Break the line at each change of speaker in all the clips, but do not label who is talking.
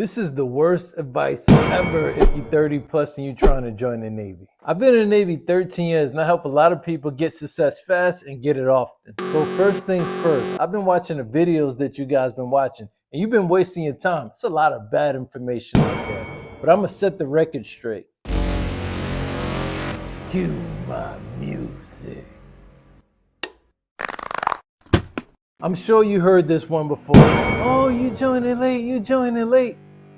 This is the worst advice ever if you're 30 plus and you're trying to join the Navy. I've been in the Navy 13 years and I help a lot of people get success fast and get it often. So first things first, I've been watching the videos that you guys been watching and you've been wasting your time. It's a lot of bad information out there, but I'm gonna set the record straight. Cue my music. I'm sure you heard this one before. Oh, you joining late, you joining late.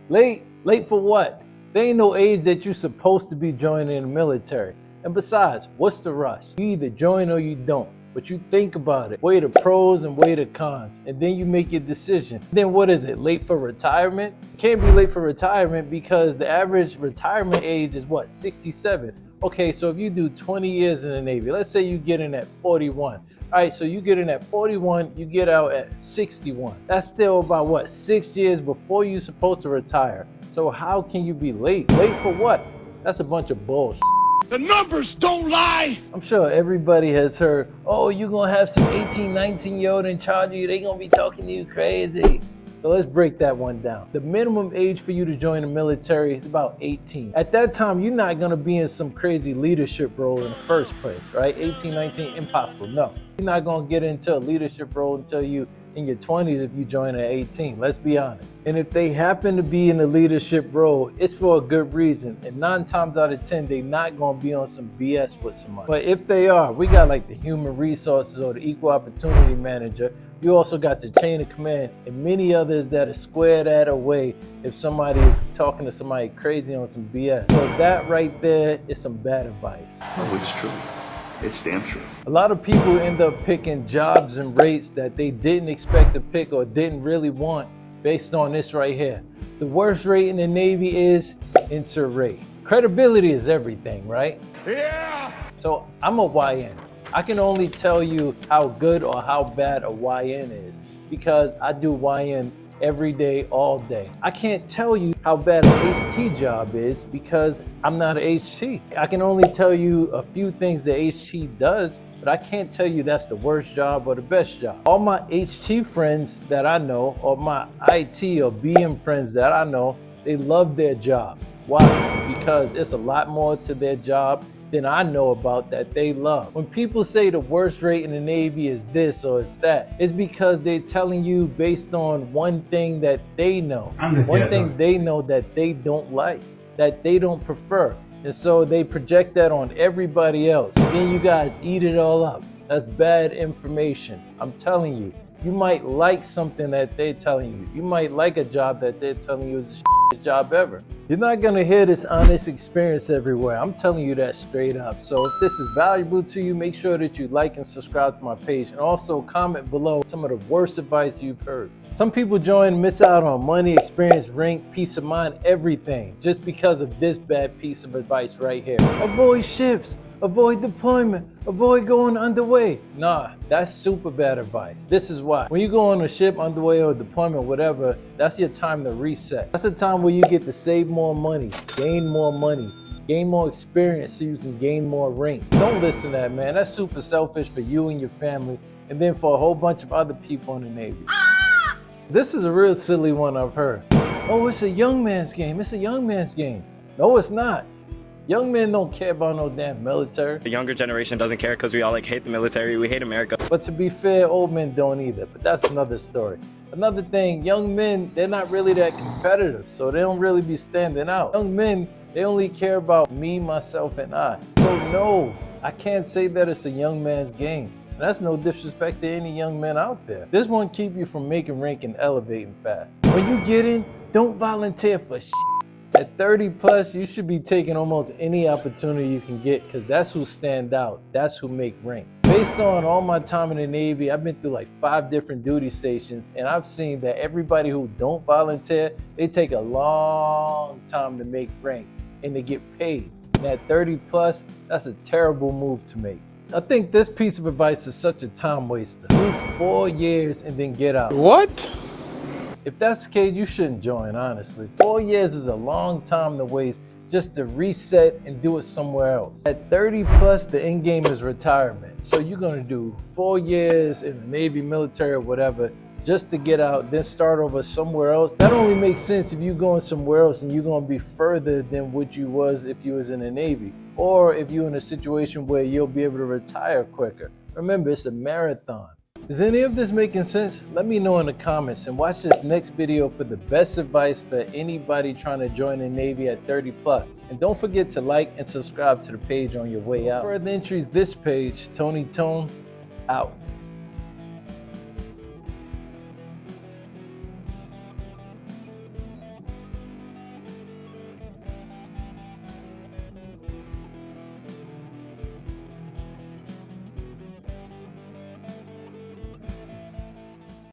Late for what? There ain't no age that you're supposed to be joining the military. And besides, what's the rush? You either join or you don't. But you think about it, weigh the pros and weigh the cons, and then you make your decision. Then what is it, late for retirement? You can't be late for retirement because the average retirement age is what, 67? Okay, so if you do 20 years in the Navy, let's say you get in at 41. All right, so you get in at 41, you get out at 61. That's still about what, 6 years before you're supposed to retire. So how can you be late? Late for what? That's a bunch of bullshit.
The numbers don't lie.
I'm sure everybody has heard, oh, you're gonna have some 18, 19-year-old in charge of you. They gonna be talking to you crazy. So let's break that one down. The minimum age for you to join the military is about 18. At that time, you're not gonna be in some crazy leadership role in the first place, right? 18, 19, impossible, no. You're not gonna get into a leadership role until you in your 20s if you join at 18, let's be honest. And if they happen to be in a leadership role, it's for a good reason. And 9 times out of 10, they're not gonna be on some BS with somebody. But if they are, we got like the human resources or the equal opportunity manager. You also got the chain of command and many others that are square that away if somebody is talking to somebody crazy on some BS. So that right there is some bad advice.
Oh, it's true. It's damn true.
A lot of people end up picking jobs and rates that they didn't expect to pick or didn't really want based on this right here. The worst rate in the Navy is inter-rate. Credibility is everything, right?
Yeah.
So I'm a YN. I can only tell you how good or how bad a YN is because I do YN every day, all day. I can't tell you how bad an HT job is because I'm not an HT. I can only tell you a few things the HT does, but I can't tell you that's the worst job or the best job. All my HT friends that I know, or my IT or BM friends that I know, they love their job. Why? Because it's a lot more to their job than I know about that they love. When people say the worst rate in the Navy is this or it's that, it's because they're telling you based on one thing that they know. One thing they know that they don't like, that they don't prefer. And so they project that on everybody else. And then you guys eat it all up. That's bad information. I'm telling you, you might like something that they're telling you. You might like a job that they're telling you is the job ever. You're not gonna hear this honest experience everywhere. I'm telling you that straight up. So if this is valuable to you, make sure that you like and subscribe to my page and also comment below some of the worst advice you've heard. Some people join, miss out on money, experience, rank, peace of mind, everything just because of this bad piece of advice right here. Avoid ships. Avoid deployment, avoid going underway. Nah, that's super bad advice. This is why. When you go on a ship, underway or deployment, whatever, that's your time to reset. That's a time where you get to save more money, gain more experience so you can gain more rank. Don't listen to that, man. That's super selfish for you and your family and then for a whole bunch of other people in the Navy. This is a real silly one I've heard. Oh, it's a young man's game. It's a young man's game. No, it's not. Young men don't care about no damn military.
The younger generation doesn't care because we all hate the military. We hate America.
But to be fair, old men don't either. But that's another story. Another thing, young men, they're not really that competitive, so they don't really be standing out. Young men, they only care about me, myself, and I. So no, I can't say that it's a young man's game. And that's no disrespect to any young men out there. This won't keep you from making rank and elevating fast. When you get in, don't volunteer for shit. At 30 plus, you should be taking almost any opportunity you can get because that's who stand out. That's who make rank. Based on all my time in the Navy, I've been through like 5 different duty stations and I've seen that everybody who don't volunteer, they take a long time to make rank and to get paid. And at 30 plus, that's a terrible move to make. I think this piece of advice is such a time waster. Do 4 years and then get out.
What?
If that's the case, you shouldn't join, honestly. 4 years is a long time to waste just to reset and do it somewhere else. At 30 plus, the end game is retirement. So you're gonna do 4 years in the Navy, military, or whatever, just to get out, then start over somewhere else. That only makes sense if you're going somewhere else and you're going to be further than what you was if you was in the Navy, or if you're in a situation where you'll be able to retire quicker. Remember, it's a marathon. Is any of this making sense? Let me know in the comments, and watch this next video for the best advice for anybody trying to join the Navy at 30 plus. And don't forget to like and subscribe to the page on your way out. For further entries, this page, Tony Tone, out.